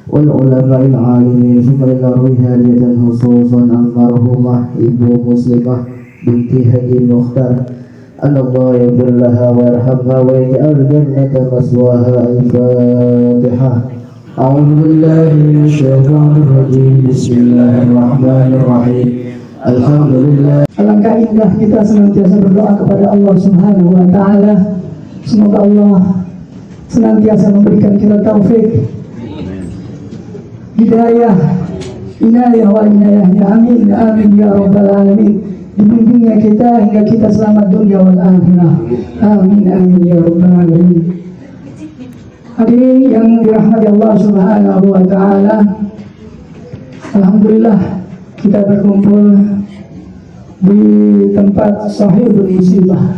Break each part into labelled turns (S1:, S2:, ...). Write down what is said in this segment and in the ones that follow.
S1: والعلماء العالمين ثم نرويها هدية خصوصا المرحومة Ibu Muslimah binti Haji Mukhtar أن الله يغفر لها ويرحمها ويجعل الجنة مثواها. الفاتحة. أعوذ بالله من الشيطان الرجيم. بسم الله الرحمن الرحيم. Alhamdulillah.
S2: Alangkah indah kita senantiasa berdoa kepada Allah Subhanahu wa Ta'ala. Semoga Allah senantiasa memberikan kita taufik, hidayah, inayah wa inayahnya. Amin, amin ya rabbal alamin. Dibimbingnya kita hingga kita selamat dunia wal akhirah. Amin, amin ya rabbal alamin. Hadirin yang dirahmati Allah Subhanahu wa Ta'ala, alhamdulillah kita berkumpul di tempat Sahibul Musibah.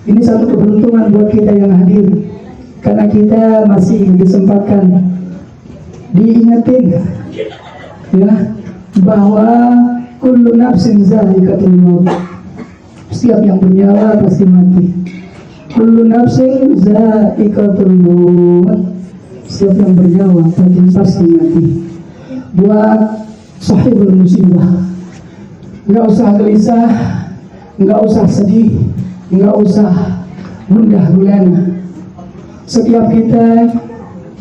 S2: Ini satu keberuntungan buat kita yang hadir, karena kita masih disempatkan diingetin ya bahwa kullu nafsin za'iqatul maut. Setiap yang bernyawa pasti mati. Kullu nafsin za'iqatul maut. Setiap yang bernyawa pasti mati. Buat Sahibul Musibah, nggak usah gelisah, nggak usah sedih, nggak usah gundah gulana. Setiap kita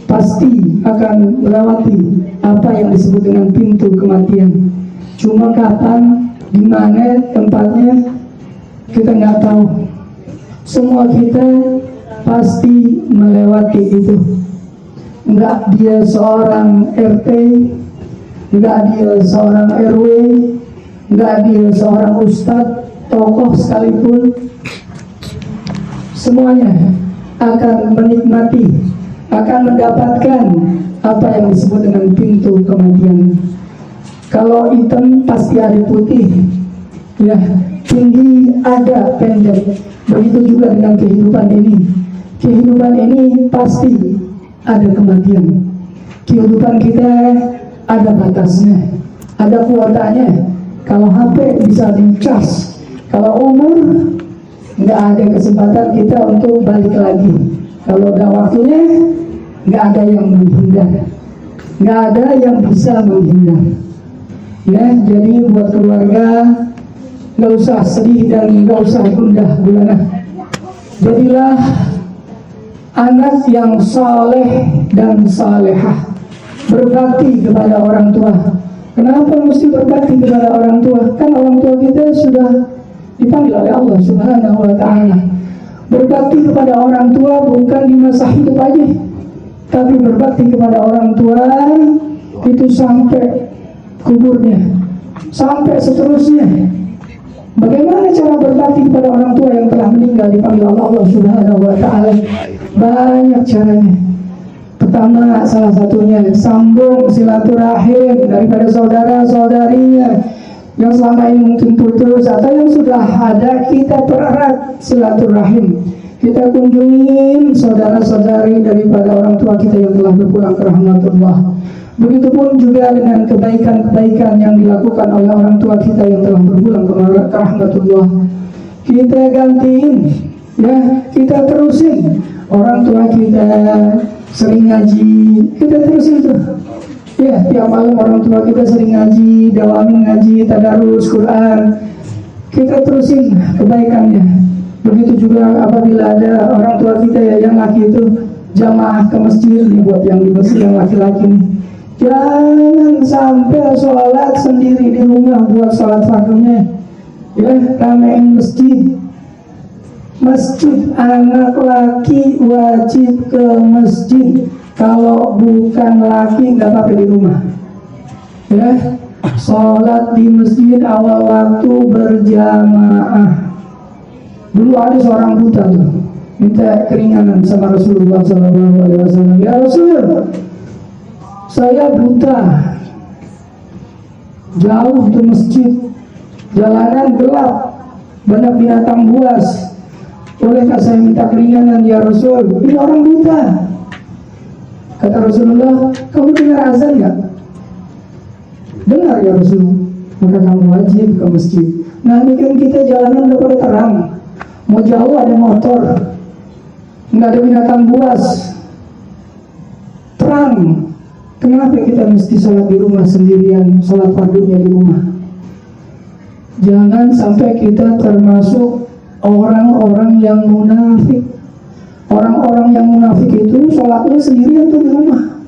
S2: pasti akan melewati apa yang disebut dengan pintu kematian. Cuma kapan, di mana tempatnya, kita nggak tahu. Semua kita pasti melewati itu. Nggak dia seorang RT, nggak dia seorang RW, nggak dia seorang ustadz, tokoh sekalipun, semuanya akan menikmati, akan mendapatkan apa yang disebut dengan pintu kematian. Kalau hitam pasti ada putih, ya, tinggi ada pendek. Begitu juga dengan kehidupan ini. Kehidupan ini pasti ada kematian. Kehidupan kita ada batasnya, ada kuotanya. Kalau HP bisa dicas, kalau umur nggak ada kesempatan kita untuk balik lagi. Kalau udah waktunya, nggak ada yang menghindar, nggak ada yang bisa menghindar. Ya, jadi buat keluarga nggak usah sedih dan nggak usah gundah gulana. Jadilah anak yang saleh dan salehah, berbakti kepada orang tua. Kenapa mesti berbakti kepada orang tua? Kan orang tua kita sudah dipanggil oleh Allah Subhanahu wa Ta'ala. Berbakti kepada orang tua bukan di masa hidup aja, tapi berbakti kepada orang tua itu sampai kuburnya, sampai seterusnya. Bagaimana cara berbakti kepada orang tua yang telah meninggal dipanggil Allah Subhanahu wa Ta'ala? Banyak caranya. Pertama, salah satunya sambung silaturahim daripada saudara-saudarinya yang selama ini mungkin putus atau yang sudah ada. Kita pererat silaturahim, kita kunjungin saudara-saudari daripada orang tua kita yang telah berpulang ke rahmatullah. Begitupun juga dengan kebaikan-kebaikan yang dilakukan oleh orang tua kita yang telah berpulang ke rahmatullah. Kita gantiin, ya, kita terusin. Orang tua kita sering ngaji, kita terusin tuh. Ya, tiap malam orang tua kita sering ngaji, dawamin ngaji, tadarus Quran. Kita terusin kebaikannya. Begitu juga apabila ada orang tua kita ya yang laki itu jamaah ke masjid, nih buat yang di masjid yang laki-laki nih. Jangan sampai sholat sendiri di rumah buat sholat fardunya. Ya, ramein masjid. Masjid, anak laki wajib ke masjid. Kalau bukan laki nggak apa-apa di rumah. Ya, sholat di masjid awal waktu berjamaah. Dulu ada seorang buta tuh, minta keringanan sama Rasulullah SAW. Ya Rasul, saya buta, jauh ke masjid, jalanan gelap, banyak binatang buas. Bolehkah saya minta keringanan ya Rasul? Ini orang buta. Kata Rasulullah, kamu dengar azan nggak? Dengar ya Rasul. Maka kamu wajib ke masjid. Nah ini kan kita jalanan udah pada terang, mau jauh ada motor, nggak ada binatang buas, terang. Kenapa kita mesti sholat di rumah sendirian, sholat fardunya di rumah? Jangan sampai kita termasuk orang-orang yang munafik. Orang-orang yang munafik itu sholatnya sendirian tuh di rumah.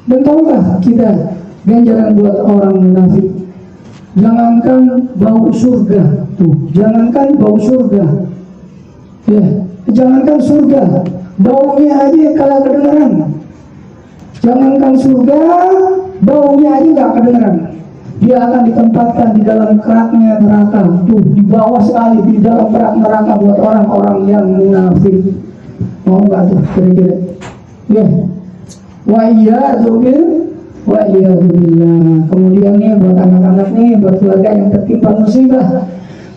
S2: Dan tahukah kita ganjaran buat orang munafik? Jangankan bau surga tuh, jangankan bau surga, ya, jangankan surga, baunya aja kalah kedengaran. Jangankan surga, baunya aja nggak kedengaran. Dia akan ditempatkan di dalam keraknya neraka, tuh di bawah sekali di dalam kerak neraka buat orang-orang yang munafik. Mau nggak tuh kira-kira? Ya, wa iyadzubillah. Kemudian nih buat anak-anak nih, buat keluarga yang tertimpa musibah.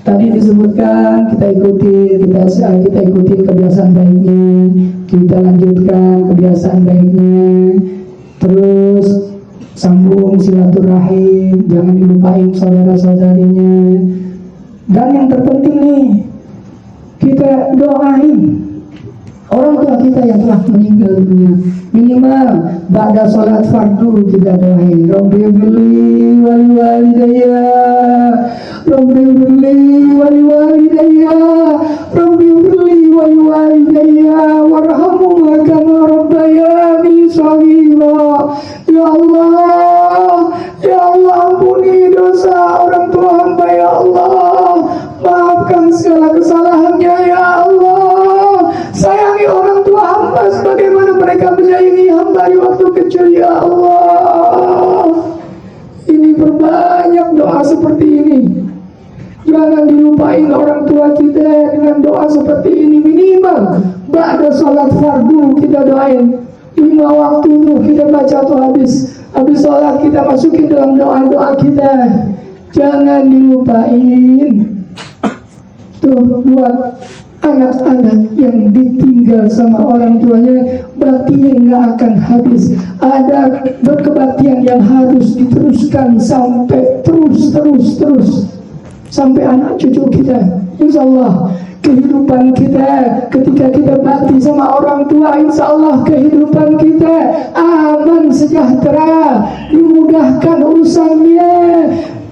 S2: Tadi disebutkan kita ikuti kebiasaan baiknya, kita lanjutkan kebiasaan baiknya, terus sambung silaturahim, jangan dilupain saudara-saudarinya. Dan yang terpenting nih, kita doain orang tua kita yang telah meninggal dunia. Minimal ba'da sholat fardu kita doain, Rabbi firli wali walidayya, Rabbi firli wali walidayya, Rabbi firli wali walidayya, warhamhuma kama rabbayani shaghira. Ya Allah, ampuni dosa orang tua hamba ya Allah, maafkan segala kesalahannya ya Allah. Sayangi orang tua hamba sebagaimana mereka menyayangi hamba di waktu kecil ya Allah. Ini perbanyak doa seperti ini. Jangan dilupain orang tua kita dengan doa seperti ini. Minimal ba'da sholat fardu kita doain. 5 waktu itu kita baca tuh habis sholat kita masukin dalam doa-doa kita. Jangan dilupain. Tuh buat anak-anak yang ditinggal sama orang tuanya, baktinya nggak akan habis. Ada berkebaktian yang harus diteruskan sampai terus sampai anak cucu kita. Insya Allah kehidupan kita ketika kita bakti sama orang tua, insya Allah kehidupan kita aman, sejahtera, dimudahkan urusannya,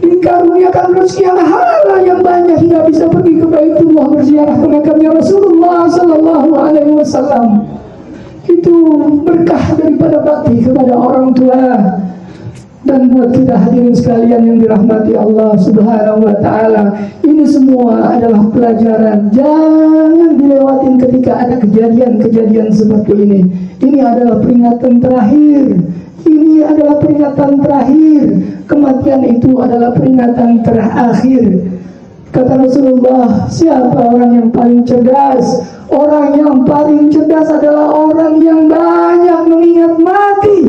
S2: dikaruniakan rezeki yang halal yang banyak hingga bisa pergi ke Baitullah berziarah ke makamnya Rasulullah Sallallahu Alaihi Wasallam. Itu berkah daripada bakti kepada orang tua. Dan buat kita hadirin sekalian yang dirahmati Allah Subhanahu wa Ta'ala, ini semua adalah pelajaran. Jangan dilewatin ketika ada kejadian-kejadian seperti ini. Ini adalah peringatan terakhir. Ini adalah peringatan terakhir. Kematian itu adalah peringatan terakhir. Kata Rasulullah, siapa orang yang paling cerdas? Orang yang paling cerdas adalah orang yang banyak mengingat mati,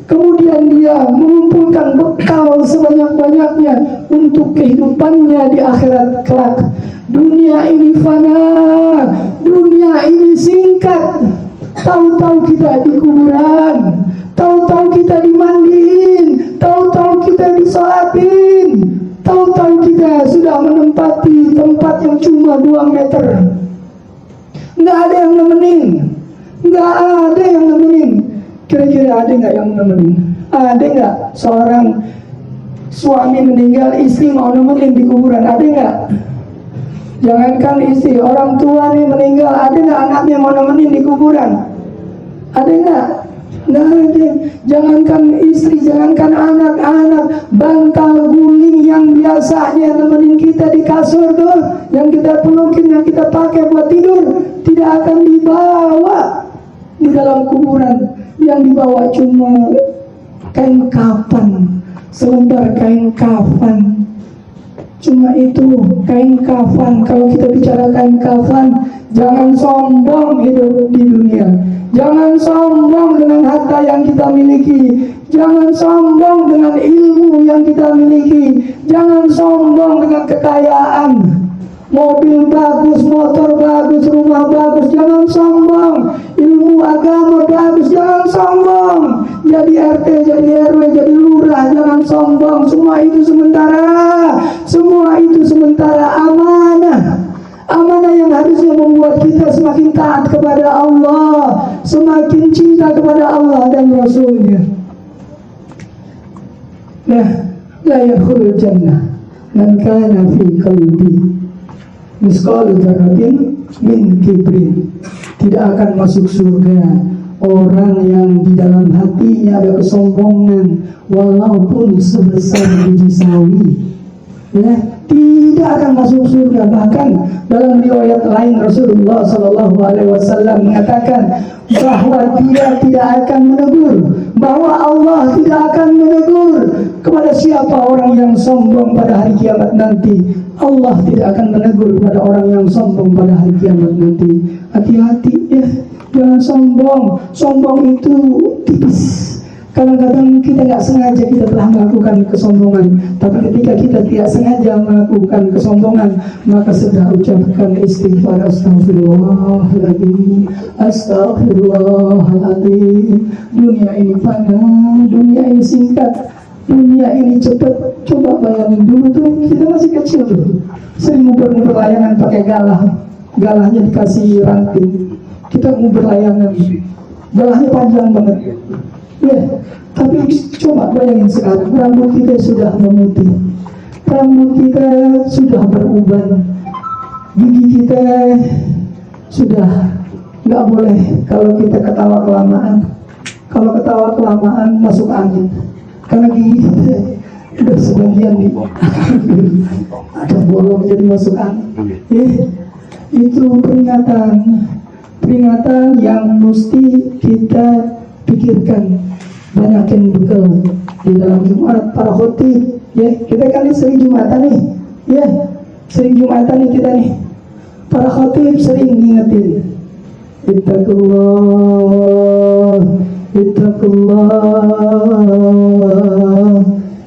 S2: kemudian dia mengumpulkan bekal sebanyak-banyaknya untuk kehidupannya di akhirat kelak. Dunia ini fana, dunia ini singkat. Tahu-tahu kita di kuburan, tahu-tahu kita dimandiin, tahu-tahu kita disolatin, tahu-tahu kita sudah menempati tempat yang cuma 2 meter. Nggak ada yang nemenin, nggak ada yang nemenin. Kira-kira ada nggak yang nemenin? Ada nggak seorang suami meninggal, istri mau nemenin di kuburan? Ada nggak? Jangankan istri, orang tua nih meninggal, ada nggak anaknya mau nemenin di kuburan? Ada nggak? Nggak ada. Jangankan istri, jangankan anak-anak, bantal guling yang biasanya nemenin kita di kasur tuh, yang kita pelukin, yang kita pakai buat tidur, tidak akan dibawa di dalam kuburan. Yang dibawa cuma kain kafan, selembar kain kafan. Cuma itu, kain kafan. Kalau kita bicara kain kafan, jangan sombong hidup di dunia. Jangan sombong dengan harta yang kita miliki. Jangan sombong dengan ilmu yang kita miliki. Jangan sombong dengan kekayaan. Mobil bagus, motor bagus, rumah bagus, jangan sombong. Ilmu agama bagus, jangan sombong. Jadi RT, jadi RW, jadi lurah, jangan sombong. Semua itu sementara. Semua itu sementara. Amanah. Amanah yang harusnya membuat kita semakin taat kepada Allah, semakin cinta kepada Allah dan Rasulnya. la yadkhulul jannah man kana fi qalbi misqalu dzarratin min kibrin. Tidak akan masuk surga orang yang di dalam hatinya ada kesombongan walaupun sebesar biji sawi. Tidak akan masuk surga. Bahkan dalam riwayat lain Rasulullah Shallallahu Alaihi Wasallam mengatakan bahwa dia tidak akan menegur, bahwa Allah tidak akan menegur kepada siapa orang yang sombong pada hari kiamat nanti. Allah tidak akan menegur kepada orang yang sombong pada hari kiamat nanti. Hati-hati ya, jangan sombong. Sombong itu tipis. Kadang-kadang kita nggak sengaja kita telah melakukan kesombongan, tapi ketika kita tidak sengaja melakukan kesombongan, maka sudah ucapkan istighfar, astagfirullahaladzim, astagfirullahaladzim. Dunia ini fana, dunia ini singkat, dunia ini cepat. Coba bayangin dulu tuh, kita masih kecil tuh, sering nguber-nguber layangan pakai galah, galahnya dikasih ranting, kita nguber layangan, galahnya panjang banget. Ya, tapi coba bayangin sekarang rambut kita sudah memutih, rambut kita sudah beruban, gigi kita sudah nggak boleh kalau kita ketawa kelamaan. Kalau ketawa kelamaan masuk angin, karena gigi kita udah sebagian nih ada bolong jadi masuk angin. Itu peringatan yang mesti kita pikirkan. Banyakin bekal di dalam Jumat para khotib ya. Kita kali sering Jumatan nih ya, sering Jumatan nih kita nih. Para khotib sering ngingetin ittaqullah, ittaqullah,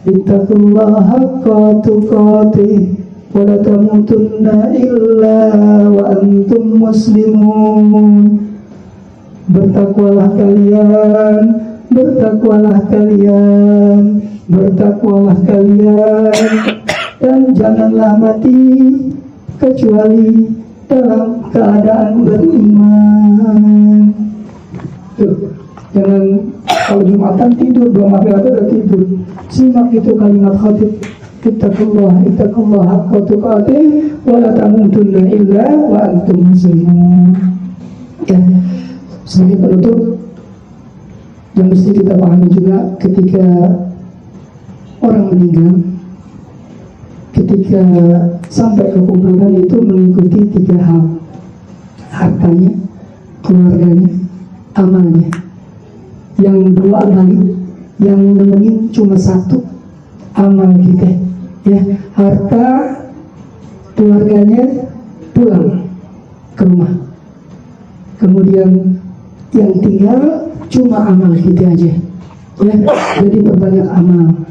S2: ittaqullah haqqa tuqatih wa la tamutunna illa wa antum muslimun. Bertakwalah kalian, bertakwalah kalian, bertakwalah kalian, dan janganlah mati kecuali dalam keadaan beriman. Tuh, jangan kalau Jumatan tidur, belum apa-apa udah tidur. Simak itu kalimat khatib, ittaqullah, ittaqullah haqqa tuqatih wa la tamutunna illa wa antum muslimun. Ya, sebagai penutup yang mesti kita pahami juga, ketika orang meninggal, ketika sampai ke kuburan itu mengikuti 3 hal: hartanya, keluarganya, amalnya. Yang 2 balik, yang nemenin cuma 1, amal kita ya. Harta, keluarganya pulang ke rumah, kemudian yang tinggal cuma amal kita aja ya. Jadi perbanyak amal.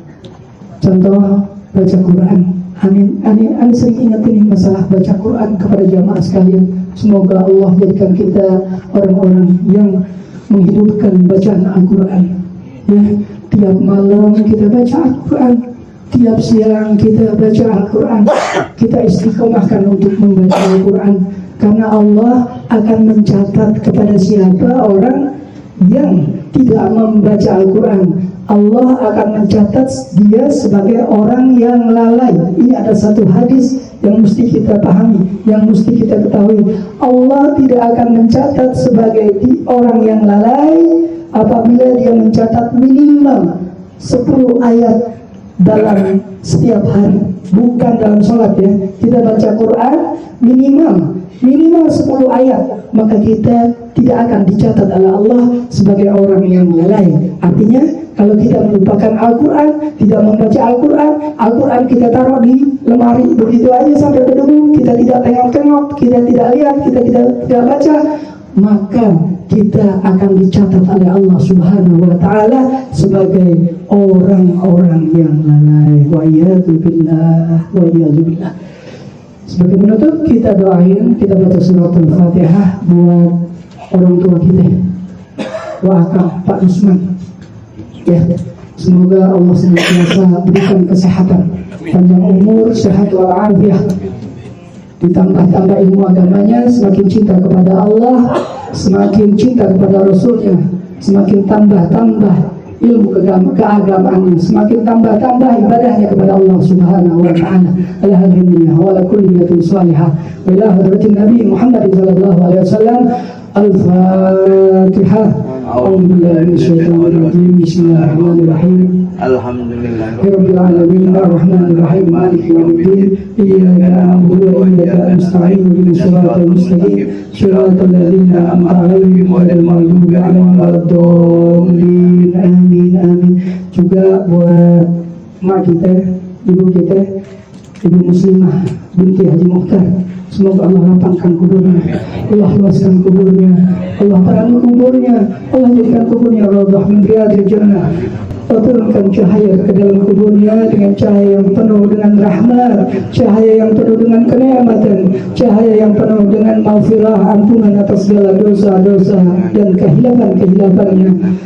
S2: Contoh baca Quran. Ani sering ingetin masalah baca Quran kepada jamaah sekalian. Semoga Allah jadikan kita orang-orang yang menghidupkan bacaan Al-Quran ya. Tiap malam kita baca Al-Quran, tiap siang kita baca Al-Quran. Kita istiqomahkan untuk membaca Al-Quran, karena Allah akan mencatat kepada siapa orang yang tidak membaca Al-Quran. Allah akan mencatat dia sebagai orang yang lalai. Ini ada satu hadis yang mesti kita pahami, yang mesti kita ketahui. Allah tidak akan mencatat sebagai orang yang lalai apabila dia mencatat minimal 10 ayat dalam setiap hari. Bukan dalam sholat ya, kita baca Quran minimal 10 ayat, maka kita tidak akan dicatat oleh Allah sebagai orang yang lalai. Artinya kalau kita melupakan Al-Quran, tidak membaca Al-Quran, Al-Quran kita taruh di lemari begitu aja sampai berdebu, kita tidak tengok-tengok, kita tidak lihat, kita tidak baca, maka kita akan dicatat oleh Allah Subhanahu wa Ta'ala sebagai orang-orang yang lalai. Wa iyadu billah, wa iyadu billah. Sebagai penutup, kita doain, kita baca surat Al-Fatihah buat orang tua kita, Akang Pak Usman ya. Semoga Allah senantiasa berikan kesehatan, panjang umur, sehat walafiat, ditambah ilmu agamanya, semakin cinta kepada Allah, semakin cinta kepada Rasulnya, semakin tambah ilmu keagamaannya, semakin tambah ibadahnya kepada Allah Subhanahu wa taala. Alhamdulillah wa ala kulli niyatin shalihah. Wa ila hadratin Nabi Muhammad sallallahu alaihi wasallam. Al-Fatihah. A'udzu billahi minasyaitonir rajim. Bismillahirrahmanirrahim. Alhamdulillahirabbil alamin arrahmanir rahim maliki yaumiddin iyyaka na'budu wa iyyaka nasta'in ihdinas siratal mustaqim siratal ladzina an'amta 'alaihim ghairil maghdubi 'alaihim waladdallin. Amin. Juga buat mak kita, ibu kita, ibu muslimah binti Haji Mukhtar, semoga Allah lapangkan kuburnya, Allah luaskan kuburnya, Allah terangi kuburnya, Allah jadikan kuburnya raudhah min riyadil jannah. Allah turunkan cahaya ke dalam kuburnya dengan cahaya yang penuh dengan rahmat, cahaya yang penuh dengan kenikmatan, cahaya yang penuh dengan maghfirah, ampunan atas segala dosa-dosa dan kehilapan-kehilapannya.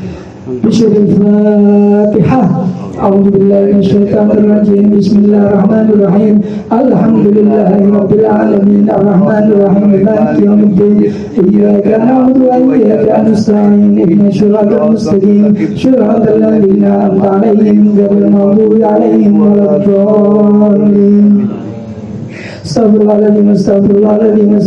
S2: Bismillahirrahmanirrahim. A'udzu billahi minasyaitonir rajim. Bismillahirrahmanirrahim. Alhamdulillahirabbil alamin arrahmanir rahim maliki yaumiddin iyyaka na'budu wa iyyaka nasta'in ihdinas siratal mustaqim siratal ladzina an'amta 'alaihim ghairil maghdubi 'alaihim waladdallin. Astaghfirullahaladzim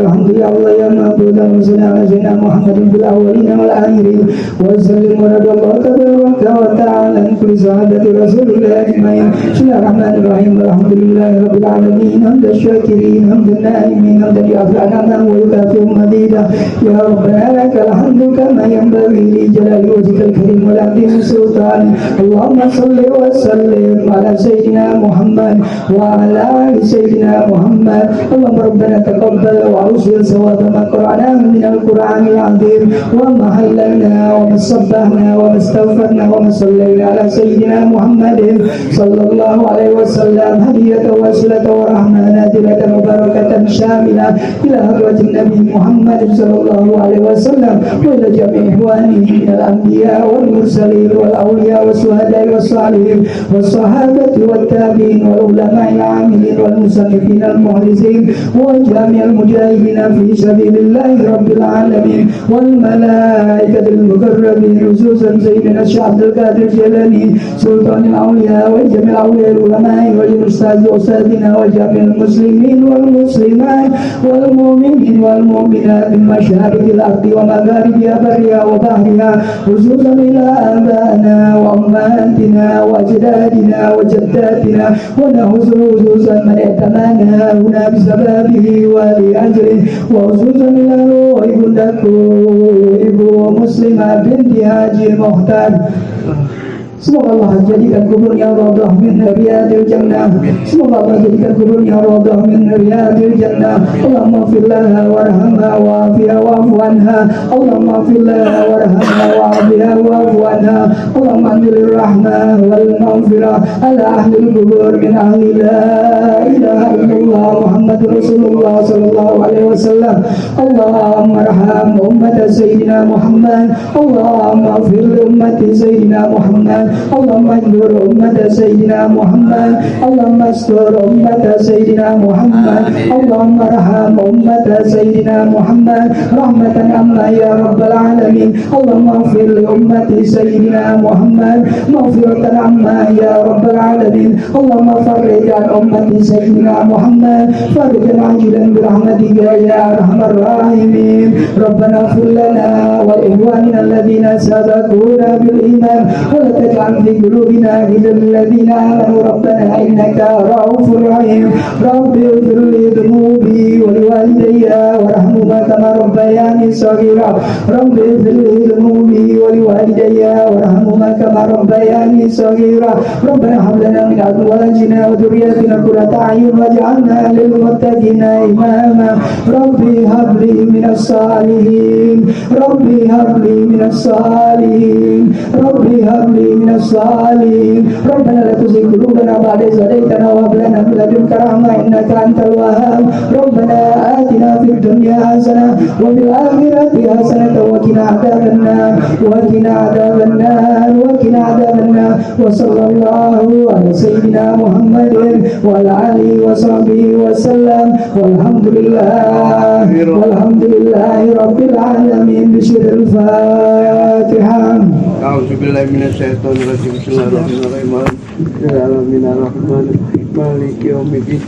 S2: Alhamdulillah ya ma'bud wa salli ala sayyidina Muhammadin bil awwalin wal akhirin wa sallim wa radallahu tabaraka wa ta'ala an kulli sahabati rasulillah ajma'in. Bismillahirrahmanirrahim. Alhamdulillahirabbil alamin hamdan syakirin hamdan na'imin hamdan yu'affi'ana wa yukafi'u madida ya rabbana lakal hamdu kama yanbaghi li jalali wajhikal karim wa li'azimi sultanik. Allahumma salli wa sallim ala sayyidina Muhammad wa ala سيدنا محمد. اللهم ربنا تقبل وأوصل ثواب ما قرأناه من القرآن العظيم وما حللنا وما سبحنا وما استغفرنا وما صلينا على سيدنا محمد صلى الله عليه وسلم هدية وسيلة ورحمة نازلة مباركة شاملة إلى حضرة النبي محمد صلى الله عليه وسلم وإلى جميع إخوانه من الأنبياء والمرسلين والأولياء والشهداء والصالحين والصحابة والتابعين والعلماء العاملين والمصنفين المخلصين وجميع المجاهدين في سبيل الله رب العالمين والملائكة المقربين خصوصا سيدنا الشيخ عبد القادر الجيلاني سلطان الأولياء وجميع الأولياء العلماء وأستاذنا وجميع المسلمين والمسلمات والمؤمنين والمؤمنات من مشارق الأرض ومغاربها برها وبحرها خصوصا إلى آبائنا وأمهاتنا وأجدادنا وجداتنا ونخصوصا من ائتمنا هنا بسببه ولأجله وخصوصا إلى روح بندكو Ibu Muslimah binti Haji Mukhtar. Semoga Allah jadikan kuburnya raudhah min riyadil jannah. Semoga Allah jadikan kuburnya raudhah min riyadil jannah. Allahumma fir laha warhamha wa'afiha wa'fu anha. Allahumma fir laha warhamha wa'afiha wa'fu anha. Allahumma anzilir rahmah wal maghfirah ala ahli kubur min ahli la ilaha illallah Muhammadur Rasulullah sallallahu alaihi wasallam. Allahumma arham ummat sayyidina Muhammad. Allahumma fir ummati sayyidina Muhammad. Allahumma ajbur ummat sayyidina Muhammad. Allahumma astur ummat sayyidina Muhammad. Allahumma arham ummat sayyidina Muhammad rahmatan amma ya rabbal alamin. Allahumma ighfir li ummati sayyidina Muhammad maghfiratan amma ya rabbal alamin. Allahumma farrij an ummati sayyidina Muhammad farjan ajilan bi rahmatika ya arhamar rahimin. Rabbana ighfir lana wa li ikhwanina alladhina sabaquna bil iman wa la taj'al في قلوبنا غلا للذين آمنوا ربنا إنك رؤوف رحيم. رب اغفر لي ذنوبي ولوالدي وارحمهما كما ربياني صغيرا. رب اغفر لي ذنوبي ولوالدي وارحمهما كما ربياني صغيرا. ربنا هب لنا من أزواجنا وذرياتنا قرة أعين واجعلنا للمتقين إماما. ربي هب لي من الصالحين. ربي هب لي من الصالحين. ربي هب لي من الصالحين. ربنا لا تزغ قلوبنا بعد إذ هديتنا وهب لنا من لدنك رحمة إنك أنت الوهاب. ربنا آتنا في الدنيا حسنة وفي الآخرة حسنة وقنا عذاب النار وقنا عذاب النار وقنا عذاب النار. وصلى الله على سيدنا محمد وعلى آله وصحبه وسلم والحمد لله رب العالمين. بسم الفاتحة.
S3: A'udzubillahi minasyaitonirrajim. Bismillahirrahmanirrahim. Alhamdulillahirrahmanirrahim. Maliki yaumiddin.